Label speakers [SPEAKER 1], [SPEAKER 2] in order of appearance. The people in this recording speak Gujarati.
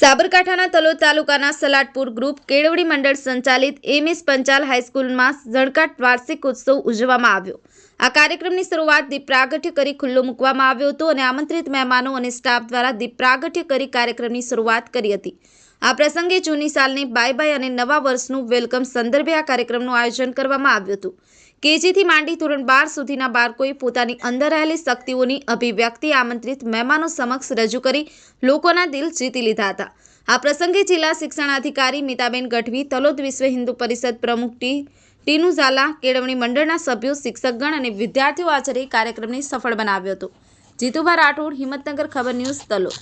[SPEAKER 1] સાબરકાંઠાના તલોદ તાલુકાના સલાટપુર ગ્રુપ કેળવણી મંડળ સંચાલિત એમએસ પંચાલ હાઈસ્કૂલમાં ઝળકાટ વાર્ષિક ઉત્સવ ઉજવવામાં આવ્યો। આ કાર્યક્રમની શરૂઆત દીપ પ્રાગટ્ય કરી ખુલ્લો મૂકવામાં આવ્યો હતો અને આમંત્રિત મહેમાનો અને સ્ટાફ દ્વારા દીપ પ્રાગટ્ય કરી કાર્યક્રમની શરૂઆત કરી હતી। આ પ્રસંગે જૂની સાલને બાય બાય અને નવા વર્ષનું વેલકમ સંદર્ભે આ કાર્યક્રમનું આયોજન કરવામાં આવ્યું હતું। કેજીથી માંડી ધોરણ 12 સુધીના બાળકોએ પોતાની અંદર રહેલી શક્તિઓની અભિવ્યક્તિ આમંત્રિત મહેમાનો સમક્ષ રજૂ કરી લોકોના દિલ જીતી લીધા હતા। આ પ્રસંગે જિલ્લા શિક્ષણાધિકારી મીતાબેન ગઢવી, તલોદ વિશ્વ હિન્દુ પરિષદ પ્રમુખ ટીનુ ઝાલા, કેળવણી મંડળના સભ્યો, શિક્ષકગણ અને વિદ્યાર્થીઓ હાજર કાર્યક્રમને સફળ બનાવ્યો હતો। જીતુભા રાઠોડ, હિંમતનગર, ખબર ન્યૂઝ, તલોદ।